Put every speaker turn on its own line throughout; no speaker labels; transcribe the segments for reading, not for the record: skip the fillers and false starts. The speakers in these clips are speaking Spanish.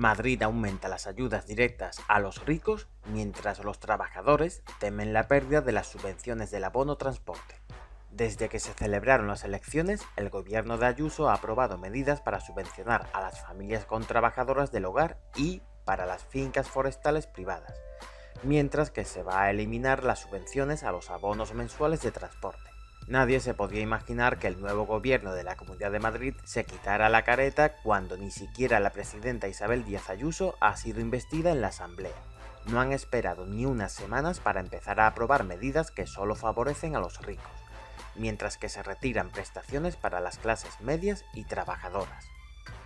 Madrid aumenta las ayudas directas a los ricos mientras los trabajadores temen la pérdida de las subvenciones del abono transporte. Desde que se celebraron las elecciones, el gobierno de Ayuso ha aprobado medidas para subvencionar a las familias con trabajadoras del hogar y para las fincas forestales privadas, mientras que se va a eliminar las subvenciones a los abonos mensuales de transporte. Nadie se podía imaginar que el nuevo gobierno de la Comunidad de Madrid se quitara la careta cuando ni siquiera la presidenta Isabel Díaz Ayuso ha sido investida en la Asamblea. No han esperado ni unas semanas para empezar a aprobar medidas que solo favorecen a los ricos, mientras que se retiran prestaciones para las clases medias y trabajadoras.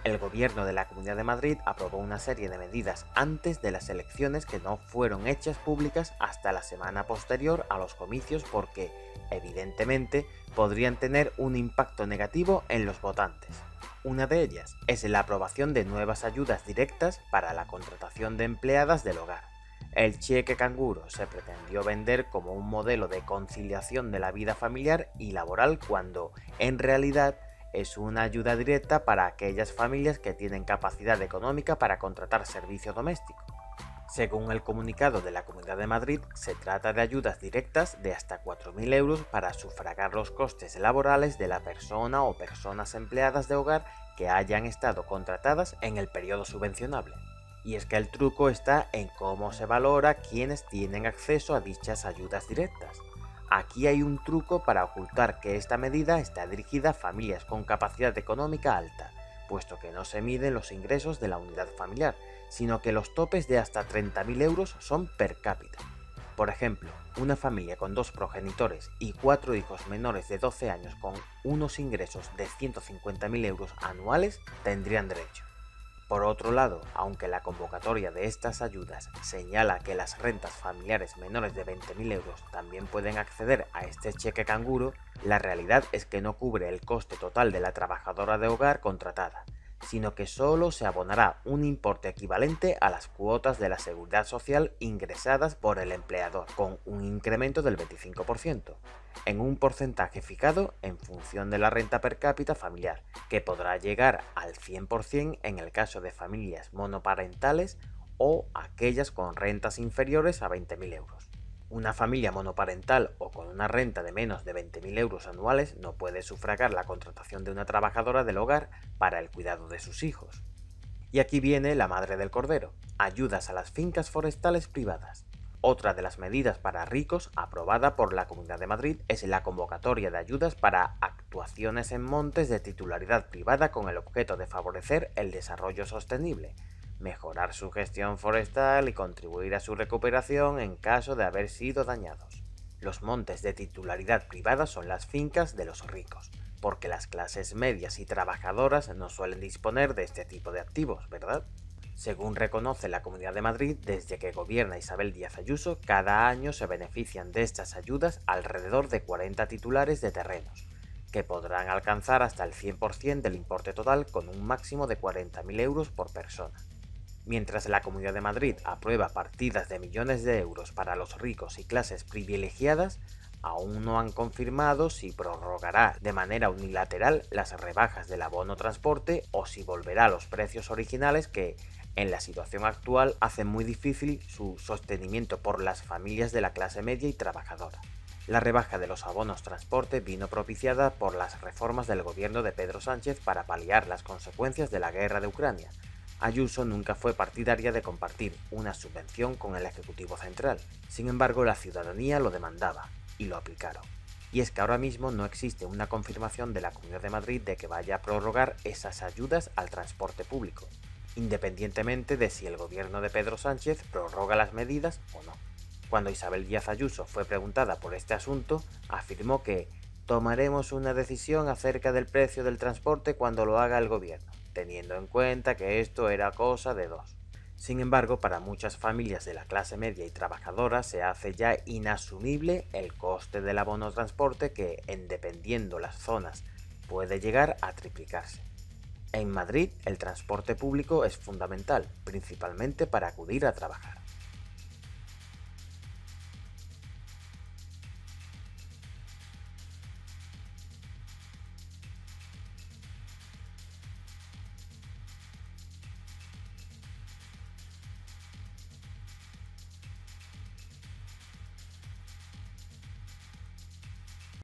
El gobierno de la Comunidad de Madrid aprobó una serie de medidas antes de las elecciones que no fueron hechas públicas hasta la semana posterior a los comicios porque, evidentemente, podrían tener un impacto negativo en los votantes. Una de ellas es la aprobación de nuevas ayudas directas para la contratación de empleadas del hogar. El cheque canguro se pretendió vender como un modelo de conciliación de la vida familiar y laboral cuando, en realidad, es una ayuda directa para aquellas familias que tienen capacidad económica para contratar servicio doméstico. Según el comunicado de la Comunidad de Madrid, se trata de ayudas directas de hasta 4.000 euros para sufragar los costes laborales de la persona o personas empleadas de hogar que hayan estado contratadas en el periodo subvencionable. Y es que el truco está en cómo se valora quienes tienen acceso a dichas ayudas directas. Aquí hay un truco para ocultar que esta medida está dirigida a familias con capacidad económica alta, puesto que no se miden los ingresos de la unidad familiar, sino que los topes de hasta 30.000 euros son per cápita. Por ejemplo, una familia con 2 progenitores y 4 hijos menores de 12 años con unos ingresos de 150.000 euros anuales tendrían derecho. Por otro lado, aunque la convocatoria de estas ayudas señala que las rentas familiares menores de 20.000 euros también pueden acceder a este cheque canguro, la realidad es que no cubre el coste total de la trabajadora de hogar contratada, sino que solo se abonará un importe equivalente a las cuotas de la seguridad social ingresadas por el empleador, con un incremento del 25%, en un porcentaje fijado en función de la renta per cápita familiar, que podrá llegar al 100% en el caso de familias monoparentales o aquellas con rentas inferiores a 20.000 euros. Una familia monoparental o con una renta de menos de 20.000 euros anuales no puede sufragar la contratación de una trabajadora del hogar para el cuidado de sus hijos. Y aquí viene la madre del cordero: ayudas a las fincas forestales privadas. Otra de las medidas para ricos aprobada por la Comunidad de Madrid es la convocatoria de ayudas para actuaciones en montes de titularidad privada con el objeto de favorecer el desarrollo sostenible, mejorar su gestión forestal y contribuir a su recuperación en caso de haber sido dañados. Los montes de titularidad privada son las fincas de los ricos, porque las clases medias y trabajadoras no suelen disponer de este tipo de activos, ¿verdad? Según reconoce la Comunidad de Madrid, desde que gobierna Isabel Díaz Ayuso, cada año se benefician de estas ayudas alrededor de 40 titulares de terrenos, que podrán alcanzar hasta el 100% del importe total con un máximo de 40.000 euros por persona. Mientras la Comunidad de Madrid aprueba partidas de millones de euros para los ricos y clases privilegiadas, aún no han confirmado si prorrogará de manera unilateral las rebajas del abono transporte o si volverá a los precios originales que, en la situación actual, hacen muy difícil su sostenimiento por las familias de la clase media y trabajadora. La rebaja de los abonos transporte vino propiciada por las reformas del gobierno de Pedro Sánchez para paliar las consecuencias de la guerra de Ucrania. Ayuso nunca fue partidaria de compartir una subvención con el Ejecutivo Central. Sin embargo, la ciudadanía lo demandaba y lo aplicaron. Y es que ahora mismo no existe una confirmación de la Comunidad de Madrid de que vaya a prorrogar esas ayudas al transporte público, independientemente de si el gobierno de Pedro Sánchez prorroga las medidas o no. Cuando Isabel Díaz Ayuso fue preguntada por este asunto, afirmó que tomaremos una decisión acerca del precio del transporte cuando lo haga el gobierno, teniendo en cuenta que esto era cosa de dos. Sin embargo, para muchas familias de la clase media y trabajadora se hace ya inasumible el coste del abono transporte que, en dependiendo las zonas, puede llegar a triplicarse. En Madrid, el transporte público es fundamental, principalmente para acudir a trabajar.